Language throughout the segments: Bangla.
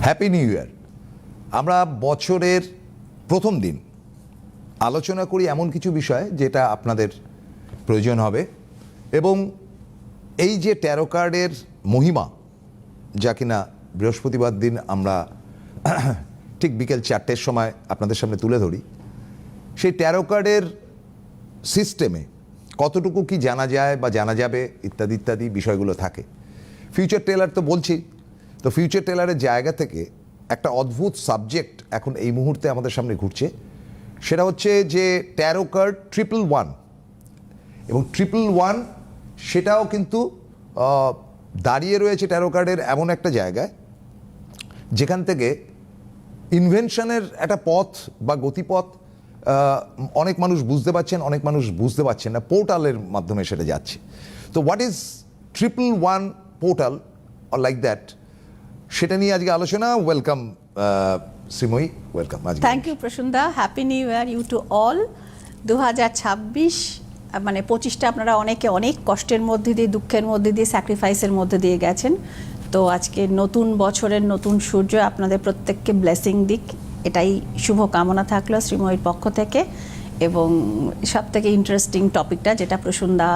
হ্যাপি নিউ ইয়ার। আমরা বছরের প্রথম দিন আলোচনা করি এমন কিছু বিষয় যেটা আপনাদের প্রয়োজন হবে, এবং এই যে ট্যারো কার্ডের মহিমা, যা কিনা বৃহস্পতিবার দিন আমরা ঠিক বিকেল 4টের সময় আপনাদের সামনে তুলে ধরি, সেই ট্যারো কার্ডের সিস্টেমে কতটুকু কি জানা যায় বা জানা যাবে ইত্যাদি ইত্যাদি বিষয়গুলো থাকে। ফিউচার টেলার তো বলছি, তো ফিউচার টেলারের জায়গা থেকে একটা অদ্ভুত সাবজেক্ট এখন এই মুহূর্তে আমাদের সামনে ঘুরছে, সেটা হচ্ছে যে ট্যারো কার্ড 111, এবং 111 সেটাও কিন্তু দাঁড়িয়ে রয়েছে ট্যারো কার্ডের এমন একটা জায়গায় যেখান থেকে ইনভেনশনের একটা পথ বা গতিপথ অনেক মানুষ বুঝতে পারছেন, অনেক মানুষ বুঝতে পারছেন না, পোর্টালের মাধ্যমে সেটা যাচ্ছে। তো what is 111 portal or like that, সেটা নিয়ে আজকে আলোচনা। Welcome Shreemoyee, welcome. Thank you প্রসুন্দা, happy new year you to all. 2026 মানে 25টা আপনারা অনেকে অনেক কষ্টের মধ্যে দিয়ে, দুঃখের মধ্যে দিয়ে, স্যাক্রিফাইসের মধ্যে দিয়ে গেছেন। তো আজকে নতুন বছরের নতুন সূর্য আপনাদের প্রত্যেককে ব্লেসিং দিক, এটাই শুভ কামনা থাকলো শ্রীময়ীর পক্ষ থেকে। এবং সব থেকে ইন্টারেস্টিং টপিকটা যেটা প্রসুন্দা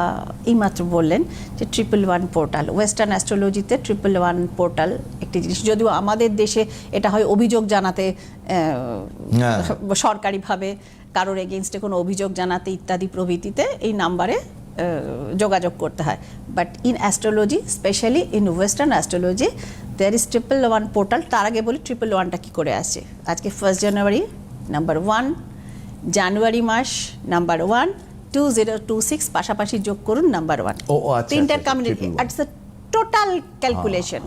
এইমাত্র বললেন যে 111 পোর্টাল, ওয়েস্টার্ন অ্যাস্ট্রোলজিতে 111 পোর্টাল একটি জিনিস, যদিও আমাদের দেশে এটা হয় অভিযোগ জানাতে, সরকারিভাবে কারোর এগেনস্টে কোনো অভিযোগ জানাতে ইত্যাদি প্রভৃতিতে এই নাম্বারে যোগাযোগ করতে হয়। But in astrology, specially in western astrology, there is 111 portal. তার আগে বলি 111টা কী করে আসছে। আজকে 1 জানুয়ারি নাম্বার 1, জানুয়ারি মাস নাম্বার 1, 2026 পাশাপাশি যোগ করুন নাম্বার 1, তিনটার combination, it's a total calculation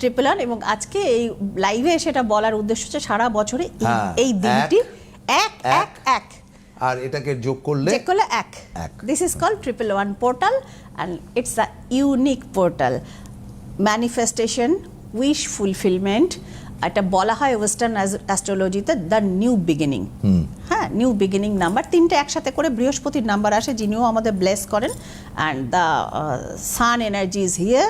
111। এবং আজকে এই লাইভে সেটা বলার উদ্দেশ্য হচ্ছে সারা বছরে এই দিনটি এক এক এক, আর এটাকে যোগ করলে এক। This is called 111 portal and it's a unique portal. Manifestation, wish fulfilment, এটা বলা হয় ওয়েস্টার্ন অ্যাস্ট্রোলজিতে দ্য নিউ বিগিনিং। হ্যাঁ, নিউ বিগিনিং নাম্বার তিনটে একসাথে করে বৃহস্পতির নাম্বার আসে, যিনিও আমাদের ব্লেস করেন। And the sun energy is here,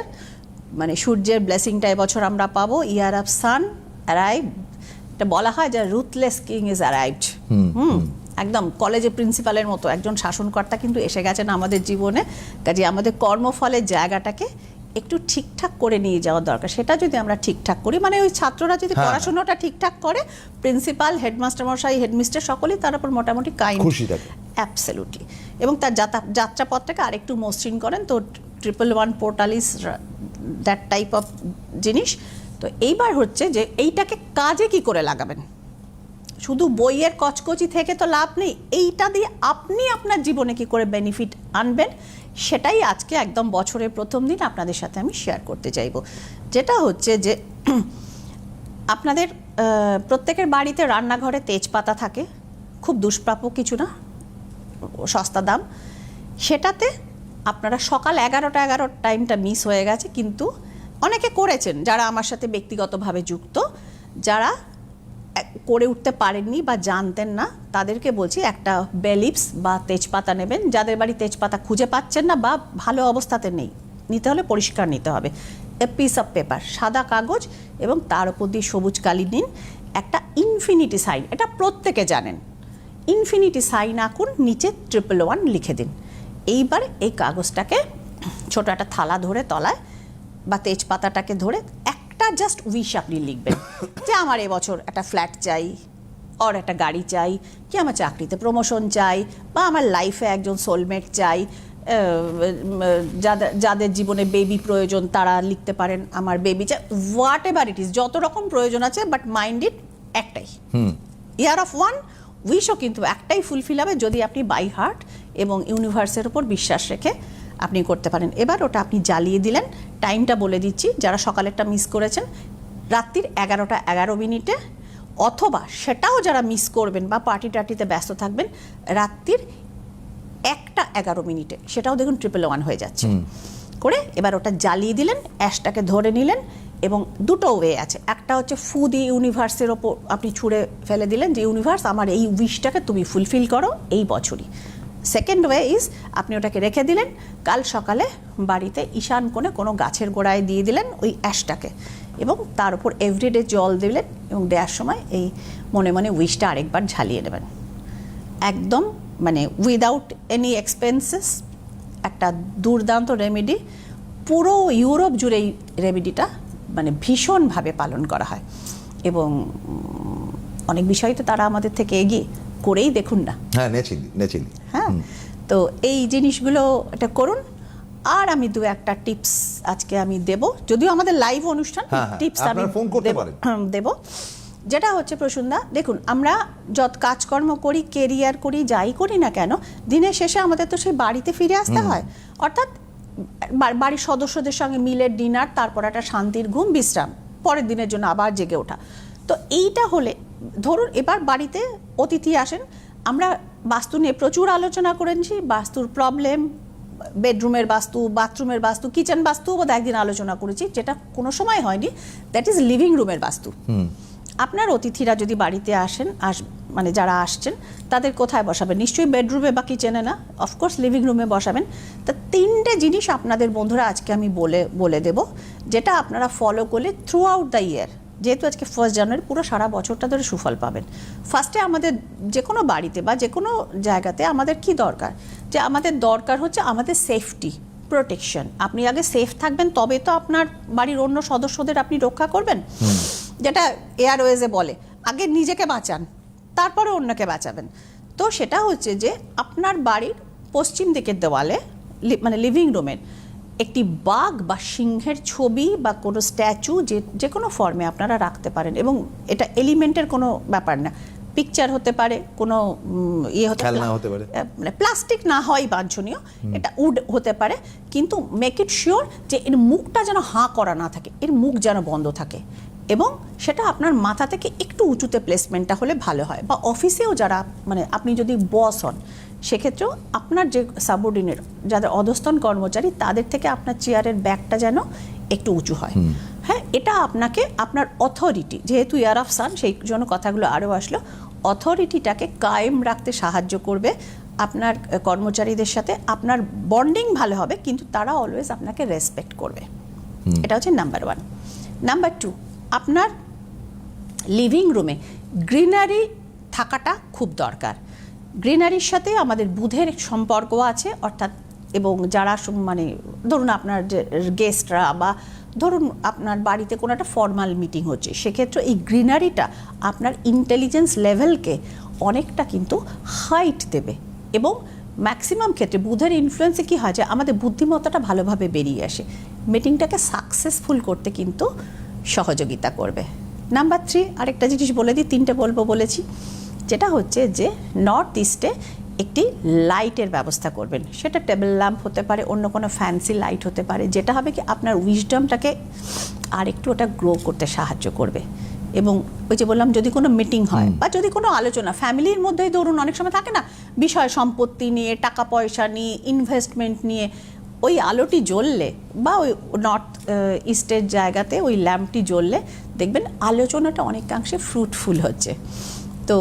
মানে সূর্যের ব্লেসিংটা এবছর আমরা পাবো। ইয়ার অফ সান অ্যারাইভ, এটা বলা হয় যে রুথলেস কিং ইজ অ্যারাইভড। একদম কলেজের প্রিন্সিপালের মতো একজন শাসনকর্তা কিন্তু এসে গেছেন আমাদের জীবনে। কাজে আমাদের কর্মফলের জায়গাটাকে একটু ঠিকঠাক করে নিয়ে যাওয়া দরকার। সেটা যদি আমরা ঠিকঠাক করি, মানে ওই ছাত্ররা যদি পড়াশোনাটা ঠিকঠাক করে, প্রিন্সিপাল, হেডমাস্টার মশাই, হেডমিস্টার সকলেই তার উপর মোটামুটি কাইন্ড, খুশি থাকে অ্যাবসলিউটলি। এবং তার যাত্রাপথটাকে আরেকটু মসৃণ করেন। তো 111 portal is that type of জিনিস। তো এইবার হচ্ছে যে এইটাকে কাজে কি করে লাগাবেন। শুধু বইয়ের কচকচি থেকে তো লাভ নেই, এইটা দিয়ে আপনি আপনার জীবনে কি করে বেনিফিট আনবেন, সেটাই আজকে একদম বছরের প্রথম দিন আপনাদের সাথে আমি শেয়ার করতে চাইব। যেটা হচ্ছে যে আপনাদের প্রত্যেকের বাড়িতে রান্নাঘরে তেজপাতা থাকে, খুব দুষ্প্রাপ্য কিছু না, সস্তা দাম। সেটাতে আপনারা সকাল 11টার টাইমটা মিস হয়ে গেছে, কিন্তু অনেকে করেছেন যারা আমার সাথে ব্যক্তিগতভাবে যুক্ত। যারা করে উঠতে পারেননি বা জানতেন না, তাদেরকে বলছি একটা বেলিপস বা তেজপাতা নেবেন। যাদের বাড়ি তেজপাতা খুঁজে পাচ্ছেন না বা ভালো অবস্থাতে নেই, নিতে হলে পরিষ্কার নিতে হবে। এ পিস অফ পেপার, সাদা কাগজ, এবং তার উপর দিয়ে সবুজ কালি নিন। একটা ইনফিনিটি সাইন, এটা প্রত্যেকে জানেন, ইনফিনিটি সাইন আঁকুন, নিচে 111 লিখে দিন। এইবার এই কাগজটাকে ছোট একটা থালা ধরে তলায় বা তেজপাতাটাকে ধরে একটা জাস্ট উইশ আপনি লিখবেন যে আমার এবছর একটা ফ্ল্যাট চাই, আর একটা গাড়ি চাই, কি আমার চাকরিতে প্রমোশন চাই, বা আমার লাইফে একজন সোলমেট চাই। যাদের জীবনে বেবি প্রয়োজন তারা লিখতে পারেন আমার বেবি চাই, হোয়াট এভার ইট ইজ, যত রকম প্রয়োজন আছে, বাট মাইন্ড ইট একটাই। ইয়ার অফ 1 উইশও কিন্তু একটাই ফুলফিল হবে যদি আপনি বাই হার্ট এবং ইউনিভার্সের উপর বিশ্বাস রেখে আপনি করতে পারেন। এবার ওটা আপনি জ্বালিয়ে দিলেন। টাইমটা বলে দিচ্ছি, যারা সকালেরটা মিস করেছেন, রাত্রির 11টা 11 অথবা সেটাও যারা মিস করবেন বা পার্টি টার্টিতে ব্যস্ত থাকবেন, রাত্রির 1টা 11 সেটাও দেখুন 111 হয়ে যাচ্ছে করে। এবার ওটা জ্বালিয়ে দিলেন, অ্যাশটাকে ধরে নিলেন, এবং দুটো ওয়ে আছে। একটা হচ্ছে ফু দিয়ে ইউনিভার্সের ওপর আপনি ছুঁড়ে ফেলে দিলেন যে ইউনিভার্স আমার এই উইশটাকে তুমি ফুলফিল করো এই বছরই। সেকেন্ড ওয়ে ইজ আপনি ওটাকে রেখে দিলেন, কাল সকালে বাড়িতে ঈশান কোণে কোনো গাছের গোড়ায় দিয়ে দিলেন ওই অ্যাশটাকে। এবং তার উপর এভরিডে জল দিলেন এবং দেওয়ার সময় এই মনে মনে উইশটা আরেকবার ঝালিয়ে নেবেন। একদম মানে উইদাউট এনি এক্সপেন্সেস একটা দুর্দান্ত রেমেডি। পুরো ইউরোপ জুড়ে এই রেমেডিটা মানে ভীষণভাবে পালন করা হয় এবং অনেক বিষয় তো তারা আমাদের থেকে এগিয়ে, করেই দেখুন না। হ্যাঁ, নেচিলি। হ্যাঁ, তো এই জিনিসগুলো এটা করুন। আর আমি দু একটা টিপস আজকে আমি দেব, যদিও আমাদের লাইভ অনুষ্ঠান, টিপস আমি ফোন করতে পারেন দেব। যেটা হচ্ছে প্রসূনদা, দেখুন আমরা যত কাজকর্ম করি, কেরিয়ার করি, যাই করি না কেন, দিনের শেষে আমাদের তো সেই বাড়িতে ফিরে আসতে হয়, অর্থাৎ বাড়ির সদস্যদের সঙ্গে মিলে ডিনার, তারপর একটা শান্তির ঘুম, বিশ্রাম, পরের দিনের জন্য আবার জেগে ওঠা। তো এইটা হলে ধরুন এবার বাড়িতে অতিথি আসেন, আমরা বাস্তু নিয়ে প্রচুর আলোচনা করেছি, বাস্তুর প্রবলেম, বেডরুমের বাস্তু, বাথরুমের বাস্তু, কিচেন বাস্তু বোধ একদিন আলোচনা করেছি, যেটা কোনো সময় হয়নি, দ্যাট ইজ লিভিং রুমের বাস্তু। আপনার অতিথিরা যদি বাড়িতে আসেন, মানে যারা আসছেন তাদের কোথায় বসাবেন? নিশ্চয়ই বেডরুমে বা কিচেনে না, অফকোর্স লিভিং রুমে বসাবেন। তা 3টে জিনিস আপনাদের বন্ধুরা আজকে আমি বলে দেব, যেটা আপনারা ফলো করলে থ্রু আউট দ্য ইয়ার, যেহেতু আজকে 1 জানুয়ারি, পুরো সারা বছরটা ধরে সুফল পাবেন। ফার্স্টে আমাদের যে কোনো বাড়িতে বা যে কোনো জায়গাতে আমাদের কি দরকার, যে আমাদের দরকার হচ্ছে আমাদের সেফটি, প্রোটেকশন। আপনি আগে সেফ থাকবেন, তবে তো আপনার বাড়ির অন্য সদস্যদের আপনি রক্ষা করবেন। যেটা এয়ারওয়েজে বলে, আগে নিজেকে বাঁচান, তারপরে অন্যকে বাঁচাবেন। তো সেটা হচ্ছে যে আপনার বাড়ির পশ্চিম দিকের দেওয়ালে, মানে লিভিং রুমের, একটি বাঘ বা সিংহের ছবি বা কোনো স্ট্যাচু যে কোনো ফর্মে আপনারা রাখতে পারেন। এবং এটা এলিমেন্টের কোনো ব্যাপার না, পিকচার হতে পারে, কোনো হতে পারে, মানে প্লাস্টিক না হয় বাঞ্ছনীয়, এটা উড হতে পারে, কিন্তু মেক ইট শিওর যে এর মুখটা যেন হাঁ করা না থাকে, এর মুখ যেন বন্ধ থাকে, এবং সেটা আপনার মাথা থেকে একটু উঁচুতে প্লেসমেন্টটা হলে ভালো হয়। বা অফিসেও যারা, মানে আপনি যদি বস হন, সেক্ষেত্রেও আপনার যে সাবঅর্ডিনেট, যাদের অধস্তন কর্মচারী, তাদের থেকে আপনার চেয়ারের ব্যাকটা যেন একটু উঁচু হয়। হ্যাঁ, এটা আপনাকে আপনার অথরিটি, যেহেতু ইয়ার অফ সান, সেই জন্য কথাগুলো আরও আসলো, অথরিটিটাকে কায়েম রাখতে সাহায্য করবে। আপনার কর্মচারীদের সাথে আপনার বন্ডিং ভালো হবে, কিন্তু তারা অলওয়েজ আপনাকে রেসপেক্ট করবে। এটা হচ্ছে নাম্বার 1। নাম্বার 2, আপনার লিভিং রুমে গ্রিনারি থাকাটা খুব দরকার। গ্রিনারির সাথে আমাদের বুধের সম্পর্ক আছে, অর্থাৎ, এবং যারা মানে ধরুন আপনার যে গেস্টরা, বা ধরুন আপনার বাড়িতে কোনো একটা ফর্মাল মিটিং হচ্ছে, সেক্ষেত্রে এই গ্রিনারিটা আপনার ইন্টেলিজেন্স লেভেলকে অনেকটা কিন্তু হাইট দেবে। এবং ম্যাক্সিমাম ক্ষেত্রে বুধের ইনফ্লুয়েন্সে কী হয়, যে আমাদের বুদ্ধিমত্তাটা ভালোভাবে বেরিয়ে আসে, মিটিংটাকে সাকসেসফুল করতে কিন্তু সহযোগিতা করবে। নাম্বার 3, আরেকটা জিনিস বলে দিই, 3টে বলবো বলেছি, যেটা হচ্ছে যে নর্থ ইস্টে একটি লাইটের ব্যবস্থা করবেন। সেটা টেবিল ল্যাম্প হতে পারে, অন্য কোনো ফ্যান্সি লাইট হতে পারে, যেটা হবে কি আপনার উইজডমটাকে আর একটু ওটা গ্রো করতে সাহায্য করবে। এবং ওই যে বললাম, যদি কোনো মিটিং হয় বা যদি কোনো আলোচনা ফ্যামিলির মধ্যেই, ধরুন অনেক সময় থাকে না, বিষয় সম্পত্তি নিয়ে, টাকা পয়সা নিয়ে, ইনভেস্টমেন্ট নিয়ে, ওই আলোটি জ্বললে বা ওই নর্থ ইস্টের জায়গাতে ওই ল্যাম্পটি জ্বললে দেখবেন আলোচনাটা অনেকাংশে ফ্রুটফুল হচ্ছে। তো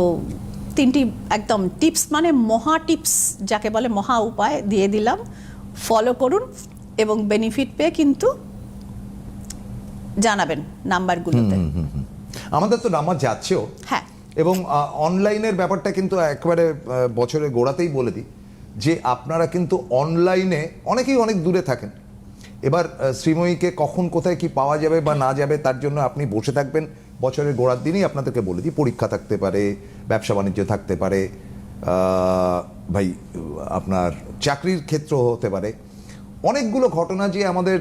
3টি একদম টিপস, মানে মহা টিপস যাকে বলে, মহা উপায় দিয়ে দিলাম, ফলো করুন এবং বেনিফিট পেয়ে কিন্তু জানাবেন নাম্বারগুলোতে। আমাদের তো নাম্বার যাচ্ছেও, হ্যাঁ, এবং অনলাইনের ব্যাপারটা কিন্তু একেবারে বছরের গোড়াতেই বলে দিই, যে আপনারা কিন্তু অনলাইনে অনেকেই অনেক দূরে থাকেন। এবার শ্রীময়ীকে কখন কোথায় কি পাওয়া যাবে বা না যাবে, তার জন্য আপনি বসে থাকবেন বছরের গোড়ার দিনই। আপনাদেরকে বলে দিই, পরীক্ষা থাকতে পারে, ব্যবসা বাণিজ্য থাকতে পারে, ভাই আপনার চাকরির ক্ষেত্র হতে পারে, অনেকগুলো ঘটনা যে আমাদের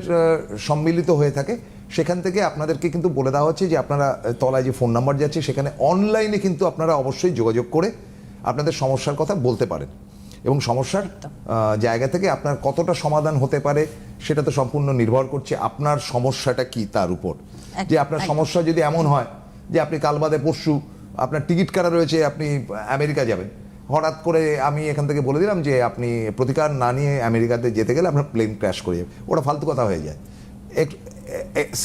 সম্মিলিত হয়ে থাকে। সেখান থেকে আপনাদেরকে কিন্তু বলে দেওয়া হচ্ছে যে আপনারা তলায় যে ফোন নাম্বার যাচ্ছে, সেখানে অনলাইনে কিন্তু আপনারা অবশ্যই যোগাযোগ করে আপনাদের সমস্যার কথা বলতে পারেন, এবং সমস্যার জায়গা থেকে আপনার কতটা সমাধান হতে পারে সেটা তো সম্পূর্ণ নির্ভর করছে আপনার সমস্যাটা কি তার উপর। যে আপনার সমস্যা যদি এমন হয় যে আপনি কাল বাদে পরশু আপনার টিকিট কাটা রয়েছে, আপনি আমেরিকা যাবেন, হঠাৎ করে আমি এখান থেকে বলে দিলাম যে আপনি প্রতিকার না নিয়ে আমেরিকাতে যেতে গেলে আপনার প্লেন ক্র্যাশ করে যাবে, ওটা ফালতু কথা হয়ে যায়।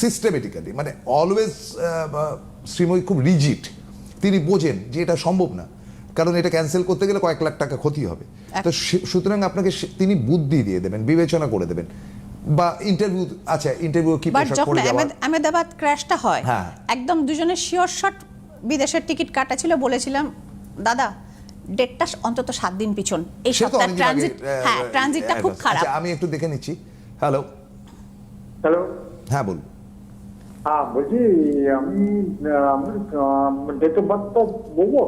সিস্টেমেটিক্যালি, মানে অলওয়েজ শ্রীময়ী খুব রিজিড, তিনি বোঝেন যে এটা সম্ভব না, কারণ এটা ক্যান্সেল করতে গেলে কয়েক লাখ টাকা ক্ষতি হবে। তো সুতরাং আপনাকে তিনি বুদ্ধি দিয়ে দেবেন, বিবেচনা করে দেবেন, বা ইন্টারভিউ, আচ্ছা ইন্টারভিউ কি বাট পোশাক যখন পরে যাওয়া? আহমেদাবাদ ক্র্যাশটা হয় হ্যাঁ। একদম দুজনের শিওর শট বিদেশের টিকিট কাটা ছিল, বলেছিলাম দাদা ডেটটা অন্তত 7 দিন পিছন, এই সে তো সপ্তাহে অনেকদিন ট্রানজিট, আগে, হ্যাঁ ট্রানজিটটা খুব advance। খারাপ। আচ্ছা আমি একটু দেখে নিচ্ছি। হ্যালো, হ্যালো, হ্যাঁ বলুন। হ্যাঁ বলছি আমি আমার ডেট অফ বার্থটা বলবো?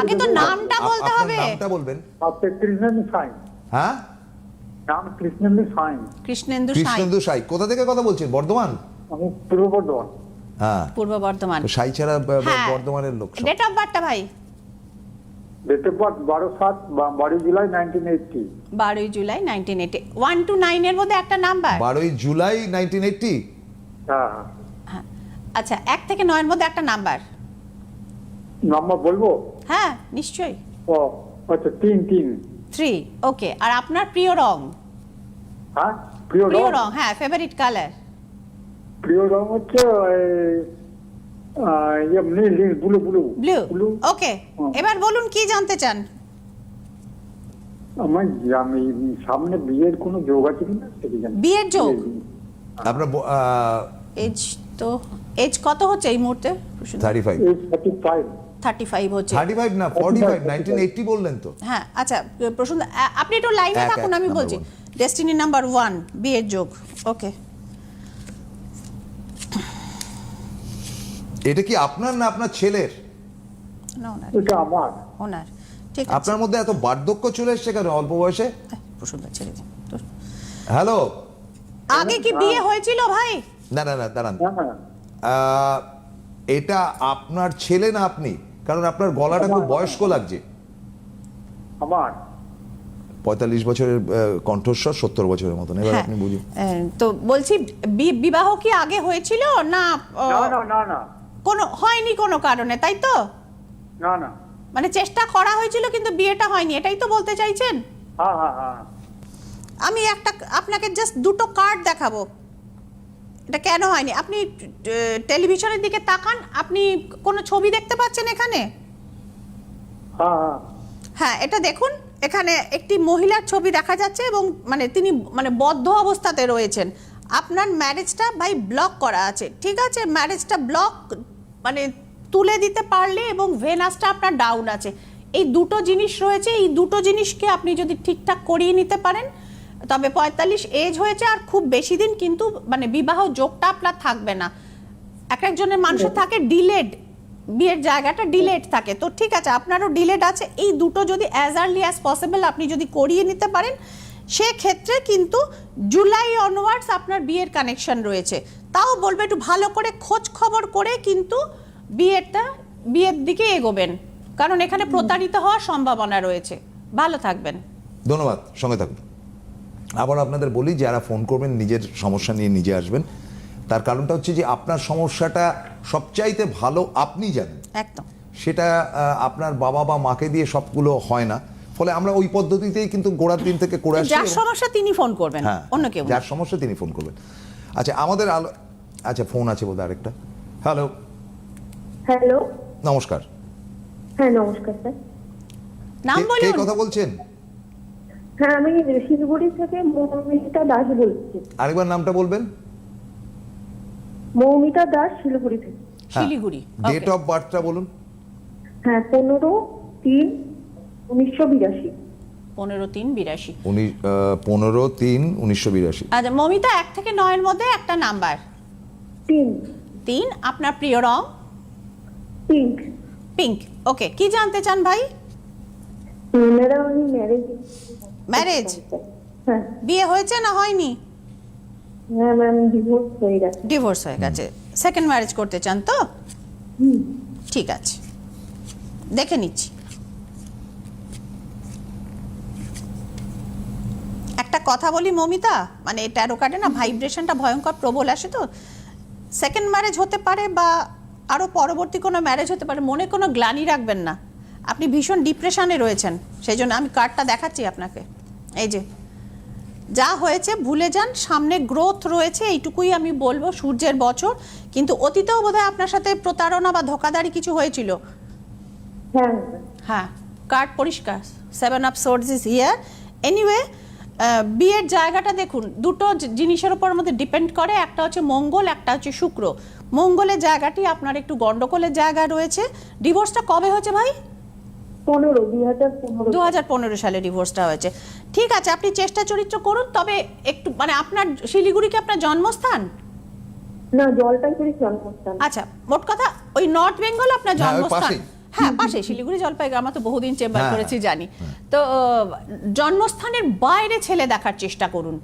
আগে তো নামটা বলতে আপনার হবে। নামটা বলবেন। আপনি কৃষ্ণেন্দু সাই, হ্যাঁ, নাম কৃষ্ণেন্দু সাই, কৃষ্ণেন্দু সাঁই, কৃষ্ণেন্দু সাই। কোথা থেকে কথা বলছেন? বর্ধমান? আমি পূর্ব বর্ধমান। হ্যাঁ, পূর্ব বর্ধমান। তো সাই ছাড়া হ্যাঁ। বর্ধমানের লোক সব। ডেট অফ বার্থটা ভাই? Date of birth 12 July 1980। 12 July 1980। 1 to 9 এর মধ্যে একটা নাম্বার। 12 জুলাই 1980। হ্যাঁ, হ্যাঁ আচ্ছা, 1 থেকে 9 এর মধ্যে একটা নাম্বার। নাম্বার বলবো? হ্যাঁ নিশ্চয়ই। ও আচ্ছা, 3। 3, ওকে। আর আপনার প্রিয় রং? হ্যাঁ, প্রিয় প্রিয় রং? রং, হ্যাঁ ফেভারিট কালার? প্রিয় রং হচ্ছে নীল, ব্লু। ব্লু, ওকে। এবার বলুন কি জানতে চান? আমি সামনে বিয়ের কোনো যোগ আছে কিনা সেটা জানি। বিয়ের যোগ? আপনার এজ তো এজ কত হচ্ছে এই মুহূর্তে? 35। 35। 35 হচ্ছে। 35 না 45, 1980 বললেন তো। হ্যাঁ আচ্ছা প্রশ্ন, আপনি একটু লাইনে এক, থাকুন, আমি number বলছি। 1। ডেস্টিনি নাম্বার 1, বিয়ের যোগ, ওকে। এটা কি আপনার না আপনার ছেলের? না ওনার, এটা আমার। ওনার। ঠিক আছে, আপনার মধ্যে এত বার্ধক্য চলে এসছে কেন অল্প বয়সে? প্রশ্নটা ছেড়ে দিন তো। হ্যালো, আগে কি বিয়ে হয়েছিল ভাই? না না না দাঁড়ান। হ্যাঁ, এটা আপনার ছেলে না আপনি? কারণ আপনার গলাটা খুব বয়স্ক লাগছে। আমার 45 বছরের কণ্ঠস্বর, 70 বছরের মতন। এবার হ্যাঁ, আপনি বুঝুন। তো বলছি বিবাহ কি আগে হয়েছিল না না কোনো হয়নি কোনো কারণে, তাই তো? না। মানে চেষ্টা করা হয়েছিল কিন্তু বিয়েটা হয়নি, এটাই তো বলতে চাইছেন? হ্যাঁ। আমি আপনাকে জাস্ট দুটো কার্ড দেখাবো, এটা কেন হয়নি। আপনি টেলিভিশনের দিকে তাকান, আপনি কোনো ছবি দেখতে পাচ্ছেন এখানে? হ্যাঁ এটা দেখুন, এখানে একটি মহিলার ছবি দেখা যাচ্ছে এবং মানে তিনি মানে বদ্ধ অবস্থাতে রয়েছেন। আপনার ম্যারেজটা ভাই ব্লক করা আছে, ঠিক আছে? ম্যারেজটা ব্লক মানে তুলে দিতে পারলে, এবং ভেনাসটা আপনার ডাউন আছে, এই দুটো জিনিস রয়েছে। এই দুটো জিনিসকে আপনি যদি ঠিকঠাক করিয়ে নিতে পারেন, তবে 45 এজ হয়েছে আর খুব বেশি দিন কিন্তু মানে বিবাহ যোগটা আপনার থাকবে না। এক একজনের মানুষের থাকে ডিলেড, বিয়ের জায়গাটা ডিলেড থাকে, তো ঠিক আছে আপনারও ডিলেড আছে। এই দুটো যদি অ্যাজ আর্লি অ্যাজ পসিবল আপনি যদি করিয়ে নিতে পারেন, সেক্ষেত্রে কিন্তু জুলাই অনওয়ার্ডস আপনার বিয়ের কানেকশন রয়েছে। তাও বলবে একটু ভালো করে খোঁজ খবর করে কিন্তু বিয়ের দিকে এগোবেন, কারণ এখানে প্রতারিত হওয়ার সম্ভাবনা রয়েছে। ভালো থাকবেন, ধন্যবাদ, সঙ্গে থাকুন। আবার আপনাদের বলি, যারা ফোন করবেন নিজের সমস্যা নিয়ে নিজে আসবেন। তার কারণটা হচ্ছে যে আপনার সমস্যাটা সবচাইতে ভালো আপনি জানেন, একদম। সেটা আপনার বাবা বা মাকে দিয়ে সবগুলো হয় না। ফলে আমরা ওই পদ্ধতিতেই কিন্তু গোড়ার দিন থেকে করে আসছি। যার সমস্যা তিনি ফোন করবেন, হ্যাঁ, অন্য কেউ না। যার সমস্যা তিনি ফোন করবেন। আচ্ছা আমাদের আচ্ছা ফোন আছে বোধহয় আরেকটা। হ্যালো, হ্যালো, নমস্কার। হ্যাঁ নমস্কার স্যার। নাম কে বলুন। কথা বলছেন? হ্যাঁ আমি শিলিগুড়ি থেকে মৌমিতা দাস বলছি। আরেকবার নামটা বলবেন। মৌমিতা দাস, শিলিগুড়ি থেকে। শিলিগুড়ি, ডেট অফ বার্থটা বলুন। হ্যাঁ 15/3/1982। 15/3/82। 15/3/1982। আচ্ছা মমিতা, 1 থেকে 9 এর মধ্যে একটা নাম্বার। 3। আপনার প্রিয় রং? পিঙ্ক। পিঙ্ক, ওকে। কি জানতে চান ভাই? ম্যাডাম আমি ম্যারেজ? হ্যাঁ বিয়ে হয়েছে না হয়নি? হ্যাঁ ম্যাম, ডিভোর্স হয়ে গেছে। ডিভোর্স হয়ে গেছে, সেকেন্ড ম্যারেজ করতে চান তো? হুম। ঠিক আছে, দেখে নিচ্ছি। একটা কথা বলি মমিতা, মানে ট্যারো কার্ডে না ভাইব্রেশনটা ভয়ঙ্কর প্রবল আসে, তো সেকেন্ড ম্যারেজ হতে পারে বা আরও পরবর্তী কোনো ম্যারেজ হতে পারে, মনে কোনো গ্লানি রাখবেন না। আপনি ভীষণ ডিপ্রেশনে রয়েছেন, সেই জন্য আমি কার্ডটা দেখাচ্ছি আপনাকে। এই যে যা হয়েছে ভুলে যান, সামনে গ্রোথ রয়েছে, এইটুকুই আমি বলবো। সূর্যের বছর, কিন্তু অতীতেও বোধহয় আপনার সাথে প্রতারণা বা ধোকাদারি কিছু হয়েছিল। হ্যাঁ হ্যাঁ, কার্ড পরিষ্কার, 7 of swords is here. Anyway বিয়ের জায়গাটা দেখুন, দুটো জিনিসের উপর মধ্যে ডিপেন্ড করে, একটা হচ্ছে মঙ্গল, একটা হচ্ছে শুক্র। মঙ্গলের জায়গাটি আপনার একটু গন্ডগোলের জায়গা রয়েছে। ডিভোর্সটা কবে হয়েছে ভাই? 2015 সালে ডিভোর্সটা হয়েছে। ঠিক আছে, আপনি চেষ্টা চরিত্র করুন, তবে একটু মানে আপনার শিলিগুড়ি কি আপনার জন্মস্থান? না, জলপাইগুড়ি জন্মস্থান। আচ্ছা, মোট কথা ওই নর্থ বেঙ্গল আপনার হ্যাঁ, ওই জন্মস্থান। পাশেই। হ্যাঁ, পাশে শিলিগুড়ি জলপাইগুড়ি, আমরা তো বহুদিন চেম্বার হ্যাঁ, করেছি, জানি। তো জন্মস্থানের বাইরে ছেলে দেখার চেষ্টা করুন,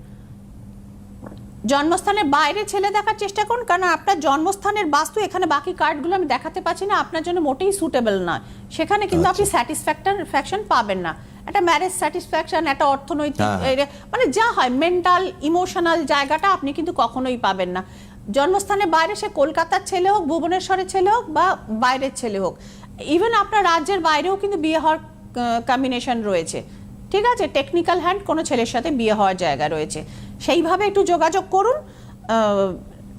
জন্মস্থানের বাইরে ছেলে দেখার চেষ্টা করুন, কারণ আপনার জন্মস্থানের বাস্তু এখানে বাকি কার্ডগুলো আমি দেখাতে পাচ্ছি না, আপনার জন্য মোটেই সুটেবল নয়। সেখানে কিন্তু আপনি স্যাটিসফ্যাকশন পাবেন না। একটা ম্যারেজ স্যাটিসফ্যাকশন, একটা অর্থনৈতিক মানে যা হয় মেন্টাল ইমোশনাল জায়গাটা আপনি কিন্তু কখনোই পাবেন না। জন্মস্থানের বাইরে, সে কলকাতার ছেলে হোক, ভুবনেশ্বরের ছেলে হোক, বা বাইরের ছেলে হোক, ইভেন আপনার রাজ্যের বাইরেও কিন্তু বিয়ে হওয়ার কম্বিনেশন রয়েছে। ঠিক আছে, টেকনিক্যাল হ্যান্ড কোনো ছেলের সাথে বিয়ে হওয়ার জায়গা রয়েছে, সেইভাবে একটু যোগাযোগ করুন।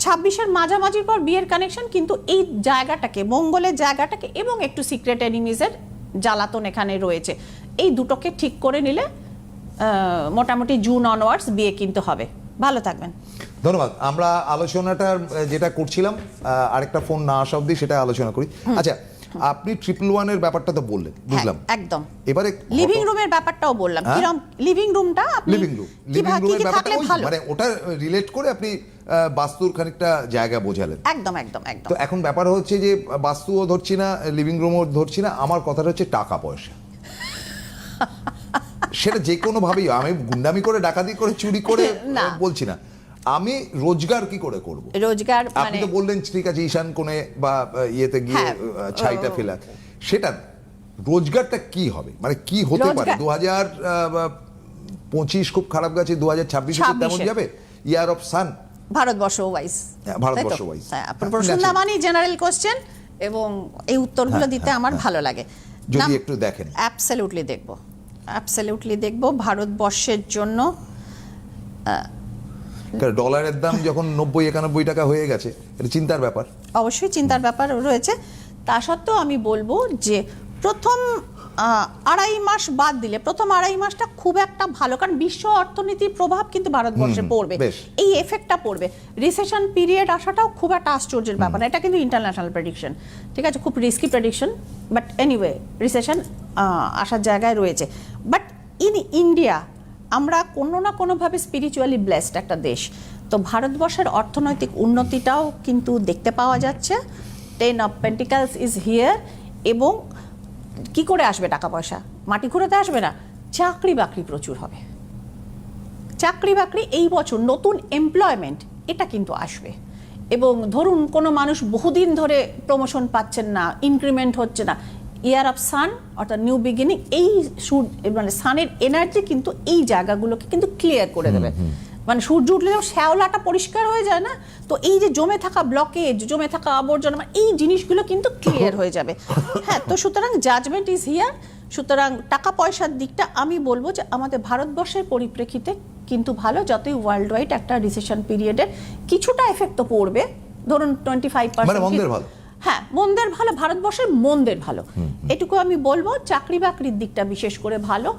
26-এর মাঝামাঝির পর বিয়ের কানেকশন, কিন্তু এই জায়গাটাকে, মঙ্গলের জায়গাটাকে এবং একটু সিক্রেট এনিমিজের জ্বালাতন এখানে রয়েছে, এই দুটোকে ঠিক করে নিলে মোটামুটি জুন অনওয়ার্ডস বিয়ে কিন্তু হবে। ভালো থাকবেন। ধন্যবাদ। আমরা আলোচনাটা যেটা করছিলাম, আরেকটা ফোন না আসা অবধি সেটা আলোচনা করি। আচ্ছা, আপনি 111 ব্যাপারটা তো বললেন, বুঝলাম। একদম। এবারে লিভিং রুমের ব্যাপারটাও বললাম, কিরকম লিভিং রুমটা আপনি লিভিং রুমের ব্যাপারটা মানে ওটা রিলেট করে আপনি বাস্তুর খানিকটা জায়গা বোঝালেন। একদম একদম একদম। তো এখন ব্যাপার হচ্ছে যে বাস্তুও ধরছি না, লিভিং রুমও ধরছি না, আমার কথাটা হচ্ছে টাকা পয়সা। সেটা যে কোনো ভাবেই, আমি গুন্ডামি করে, ডাকাতি করে, চুরি করে বলছি না, আমি রোজগার কি করে করব? রোজগার আপনি তো বললেন ঠিক আছে ঈশান কোণে বা ইয়েতে গিয়ে ছাইটা ফেলা, সেটা রোজগারটা কি হবে, মানে কি হতে পারে? 2025 খুব খারাপ গেছে, 2026 তেমন যাবে? Year of sun, Bharatvarsha wise. Bharatvarsha wise. আপনার প্রশ্নটা মানে জেনারেল কোশ্চেন, এবং এই উত্তরগুলো দিতে আমার ভালো লাগে। যদি একটু দেখেন। অ্যাবসলিউটলি দেখব ভারতবর্ষের জন্য। ডলারের দাম যখন 90-91 টাকা হয়ে গেছে, এটা চিন্তার ব্যাপার। অবশ্যই চিন্তার ব্যাপার রয়েছে। তা সত্ত্বেও আমি বলবো যে প্রথম 2.5 মাস বাদ দিলে, প্রথম 2.5 মাসটা খুব একটা ভালো, কারণ বিশ্ব অর্থনীতির প্রভাব কিন্তু ভারতবর্ষে পড়বে, এই এফেক্টটা পড়বে। রিসেশন পিরিয়ড আসাটাও খুব একটা আশ্চর্যের ব্যাপার না, এটা কিন্তু ইন্টারন্যাশনাল প্রেডিকশন। ঠিক আছে, খুব risky prediction, but anyway recession আসার জায়গায় রয়েছে। বাট ইন ইন্ডিয়া আমরা কোনো না কোনোভাবে স্পিরিচুয়ালি ব্লেসড একটা দেশ, তো ভারতবর্ষের অর্থনৈতিক উন্নতিটাও কিন্তু দেখতে পাওয়া যাচ্ছে। 10 of Pentacles ইজ হিয়ার। এবং কি করে আসবে টাকা পয়সা? মাটি ঘুরেতে আসবে না, চাকরি বাকরি প্রচুর হবে। চাকরি বাকরি এই বছর, নতুন এমপ্লয়মেন্ট এটা কিন্তু আসবে। এবং ধরুন কোনো মানুষ বহুদিন ধরে প্রমোশন পাচ্ছেন না, ইনক্রিমেন্ট হচ্ছে না, ইয়ার অফ সান অর্থাৎ নিউ বিগিনিং, এই মানে সানের এনার্জি কিন্তু এই জায়গাগুলোকে কিন্তু ক্লিয়ার করে দেবে। মানে সূর্য উঠলে শ্যাওলাটা পরিষ্কার হয়ে যায় না, তো এই যে জমে থাকা ব্লকেজ, জমে থাকা আবর্জনা, মানে এই জিনিসগুলো কিন্তু ক্লিয়ার হয়ে যাবে। হ্যাঁ, তো সুতরাং জাজমেন্ট ইজ হিয়ার। সুতরাং টাকা পয়সার দিকটা আমি বলবো যে আমাদের ভারতবর্ষের পরিপ্রেক্ষিতে কিন্তু ভালো, যতই ওয়ার্ল্ড ওয়াইড একটা রিসেশন পিরিয়ডের কিছুটা এফেক্ট তো পড়বে, ধরুন 25%। মানে মন্দের ভালো, হ্যাঁ মন্দের ভালো, ভারতবর্ষের মন্দের ভালো, এটুকু আমি বলবো। চাকরি বাকরির দিকটা বিশেষ করে ভালো,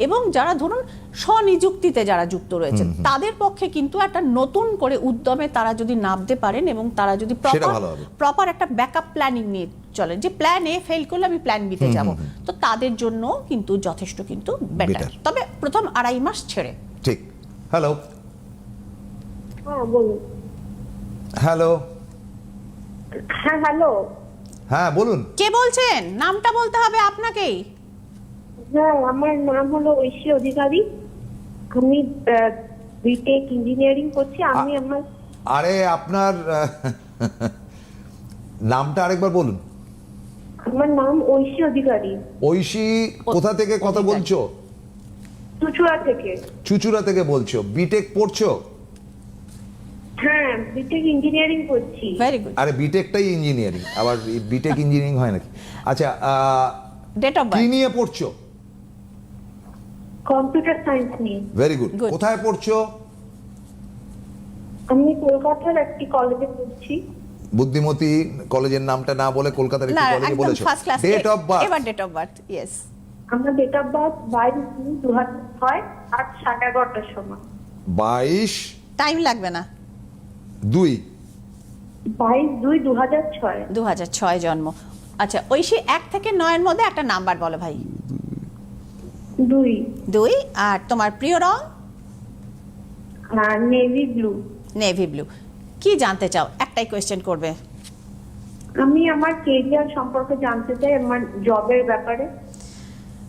এবং যারা ধরুন স্বনিযুক্তিতে যারা যুক্ত রয়েছেন তাদের পক্ষে কিন্তু একটা নতুন করে উদ্যমে তারা যদি নামতে পারেন, এবং তারা যদি প্রপার একটা ব্যাকআপ প্ল্যানিং নিয়ে চলেন, যে প্ল্যান এ ফেল করলে আমি প্ল্যান বিতে যাব, তো তাদের জন্য কিন্তু যথেষ্ট কিন্তু বেটার। তবে প্রথম 2.5 মাস ছেড়ে। ঠিক। হ্যালো, হ্যাঁ বলুন। হ্যালো, হ্যাঁ হ্যালো, হ্যাঁ বলুন। কে বলছেন? নামটা বলতে হবে আপনাকেই। হ্যাঁ আমার নাম হলো ঐশী অধিকারী, আমি বিটেক ইঞ্জিনিয়ারিং করছি। আমি আমার আরে আপনার নামটা আরেকবার বলুন। আমার নাম ঐশী অধিকারী। ঐশী কোথা থেকে কথা বলছো? চুচুড়া থেকে। চুচুড়া থেকে বলছো, বিটেক পড়ছো? হ্যাঁ বিটেক ইঞ্জিনিয়ারিং করছি। Very good. আরে বিটেকটাই ইঞ্জিনিয়ারিং, আবার বিটেক ইঞ্জিনিয়ারিং হয় নাকি? আচ্ছা, ডেট অফ কি বার্থ? নিয়ে পড়ছো? কম্পিউটার সায়েন্স নিয়ে। Very good. কোথায় পড়ছো? আমি কলকাতার একটি কলেজে পড়ছি। বুদ্ধিমতী কলেজের নামটা না বলে কলকাতার একটি না, কলেজে একদম বলেছো। First class. Date of birth? এবার ডেট অফ বার্থ, ইয়েস। আমার ডেট অফ বার্থ 22/2006, রাত 11:30টার সময়। 22 টাইম লাগবে না। 2 22/2/2006। 2006 জন্ম। আচ্ছা, ঐশী 1 থেকে 9 এর মধ্যে একটা নাম্বার বলো ভাই। 2। 2। আর তোমার প্রিয় রং? Navy blue. Navy blue. কি জানতে চাও? একটাই কোয়েশ্চেন করবে। আমি আমার কেরিয়ার সম্পর্কে জানতে চাই, আমার জবের ব্যাপারে।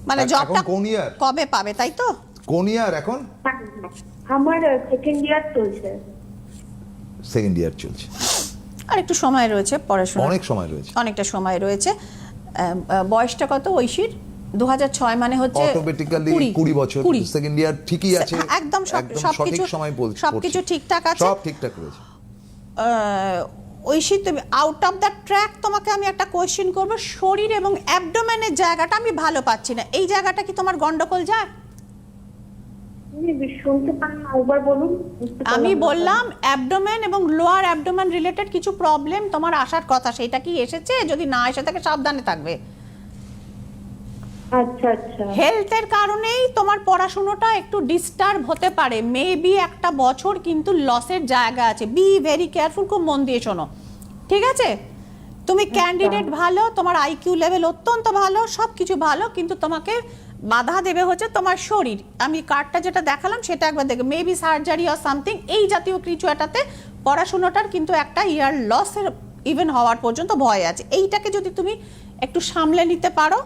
মানে এখন জবটা কোন year? কবে পাবে, তাই তো? কোন ইয়ার এখন? আমার সেকেন্ড ইয়ার চলছে। সেকেন্ড ইয়ার চলছে, আর একটু সময় রয়েছে পড়াশোনা, অনেক সময় রয়েছে। অনেকটা সময় রয়েছে। বয়সটা কত ঐশীর? 2006 মানে হচ্ছে অটোমেটিক্যালি 20 বছর। সেকেন্ড ইয়ার ঠিকই আছে, একদম একদম সবকিছু সঠিক সময় বলছি, সবকিছু ঠিকঠাক আছে। সব ঠিকঠাক রয়েছে। ঐশী, তুমি আউট অফ দ্য ট্র্যাক, তোমাকে আমি একটা কোয়েশ্চেন করব। শরীর এবং অ্যাবডোমেনের জায়গাটা আমি ভালো পাচ্ছি না, এই জায়গাটা কি তোমার গন্ডগোল যায়? শুনতে পান না, একবার বলুন। আমি বললাম অ্যাবডোমেন এবং লোয়ার অ্যাবডোমেন রিলেটেড কিছু প্রবলেম তোমার আসার কথা, সেটা কি এসেছে? যদি না এসে থাকে সাবধানে থাকবে। আচ্ছা আচ্ছা। হেলথের কারণেই তোমার পড়াশোনাটা একটু ডিস্টার্ব হতে পারে, মেবি একটা বছর কিন্তু লসের জায়গা আছে। বি ভেরি কেয়ারফুল, খুব মন দিয়ে শোনো, ঠিক আছে? তুমি ক্যান্ডিডেট ভালো, তোমার আইকিউ লেভেল অত্যন্ত ভালো, সব কিছু ভালো, কিন্তু তোমাকে বাধা দেবে হচ্ছে তোমার শরীর। আমি কার্ডটা যেটা দেখালাম সেটা একবার দেখো, মেবি সার্জারি অর সামথিং, এই জাতীয় কিছু এটাতে পড়াশোনাটার কিন্তু একটা ইয়ার লসের ইভেন হওয়ার পর্যন্ত ভয় আছে। এইটাকে যদি তুমি একটু সামলে নিতে পারো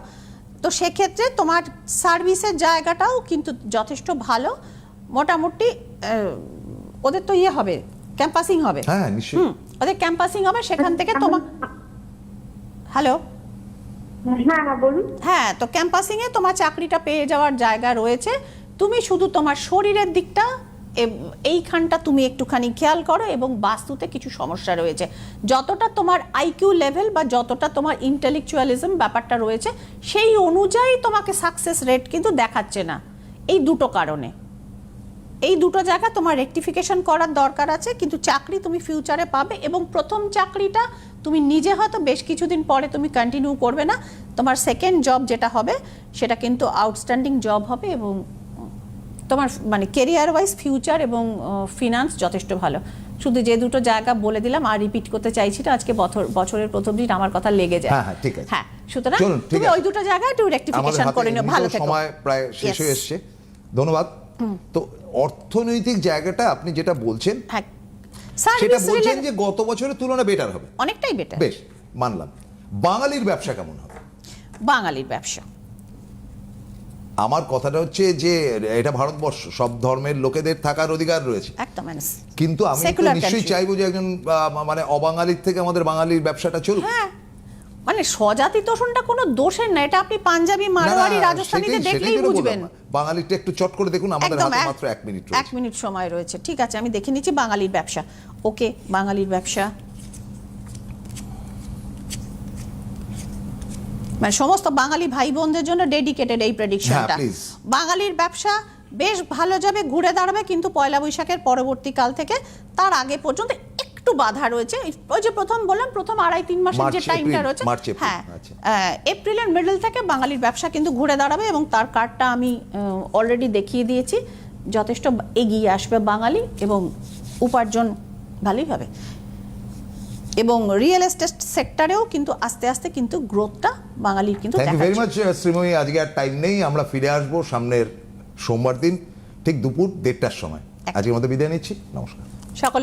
তো সেক্ষেত্রে তোমার সার্ভিসের জায়গাটাও কিন্তু যথেষ্ট ভালো। মোটামুটি ওদের তো ইয়ে হবে, ক্যাম্পাসিং হবে। হ্যাঁ নিশ্চয়ই। ওদের ক্যাম্পাসিং হবে, সেখান থেকে তোমার হ্যালো হ্যাঁ হ্যাঁ বলুন। হ্যাঁ, তো ক্যাম্পাসিংয়ে তোমার চাকরিটা পেয়ে যাওয়ার জায়গা রয়েছে। তুমি শুধু তোমার শরীরের দিকটা এইখানটা তুমি একটুখানি খেয়াল করো, এবং বাস্তুতে কিছু সমস্যা রয়েছে। যতটা তোমার আইকিউ লেভেল বা যতটা তোমার ইন্টেলেকচুয়ালিজম ব্যাপারটা রয়েছে সেই অনুযায়ী তোমাকে সাকসেস রেট কিন্তু দেখাচ্ছে না, এই দুটো কারণে। এই দুটো জায়গা তোমার রেকটিফিকেশন করার দরকার আছে, কিন্তু চাকরি তুমি ফিউচারে পাবে। এবং প্রথম চাকরিটা তুমি নিজে হয়তো বেশ কিছুদিন পরে তুমি কন্টিনিউ করবে না, তোমার সেকেন্ড জব যেটা হবে সেটা কিন্তু আউটস্ট্যান্ডিং জব হবে, এবং তোমার মানে কেরিয়ার ওয়াইজ ফিউচার এবং ফিনান্স যথেষ্ট ভালো। শুধু যে দুটো জায়গা বলে দিলাম, আর রিপিট করতে চাইছি না, আজকে বছরের প্রথম দিন আমার কথা লেগে যায়। হ্যাঁ ঠিক আছে। হ্যাঁ, সুতরাং চলুন, ঠিক তুমি আছে। ওই দুটো জায়গায় একটু রেকটিফিকেশন করে নিও, ভালো থেকো। সময় প্রায় শেষ হয়ে এসেছে, ধন্যবাদ। তো অর্থনৈতিক জায়গাটা আপনি যেটা বলছেন হ্যাঁ, সেটা সার্ভিস বলছেন যে গত বছরের তুলনায় বেটার হবে, অনেকটাই বেটার। বেশ মানলাম। বাঙালির ব্যবসা কেমন হবে? বাঙালির ব্যবসা, আমার কথাটা হচ্ছে যে এটা ভারতবর্ষ, সব ধর্মের লোকেদের থাকার অধিকার রয়েছে, একদম কিন্তু আমি তো Secular নিশ্চয়ই country। চাইবো যে একজন মানে অবাঙালির থেকে আমাদের বাঙালির ব্যবসাটা চলুক। হ্যাঁ, মানে স্বজাতি তোষণটা কোনো দোষের না, এটা আপনি পাঞ্জাবি, মারোয়ারি, রাজস্থানীতে দেখলেই বুঝবেন। বাঙালিটা একটু চট করে দেখুন, আমাদের একদম, হাতে মাত্র 1 মিনিট রয়েছে। 1 মিনিট সময় রয়েছে, ঠিক আছে, আমি দেখে নিচ্ছি বাঙালির ব্যবসা। ওকে, বাঙালির ব্যবসা মানে সমস্ত বাঙালি ভাই বোনদের জন্য ডেডিকেটেড এই প্রেডিকশনটা। হ্যাঁ, please। বাঙালির ব্যবসা বেশ ভালো যাবে, ঘুরে দাঁড়াবে, কিন্তু পয়লা বৈশাখের পরবর্তীকাল থেকে তার আগে পর্যন্ত একটু বাধা রয়েছে। ওই যে প্রথম বললাম, প্রথম 2.5-3 মাসের যে টাইমটা রয়েছে, হ্যাঁ, এপ্রিলের মিডল থেকে বাঙালির ব্যবসা কিন্তু ঘুরে দাঁড়াবে, এবং তার কার্ডটা আমি অলরেডি দেখিয়ে দিয়েছি। যথেষ্ট এগিয়ে আসবে বাঙালি, এবং উপার্জন ভালোই হবে। এবং রিয়েল এস্টেট সেক্টরেও কিন্তু আস্তে আস্তে কিন্তু গ্রোথটা বাঙালির কিন্তু থ্যাংক ইউ ভেরি দেখাচ্ছে। মাচ শ্রীময়ী। আজকে আর টাইম নেই, আমরা ফিরে আসবো সামনের সোমবার দিন ঠিক দুপুর 1:30টার সময়। আজকের মতো বিদায় নিচ্ছি, নমস্কার সকল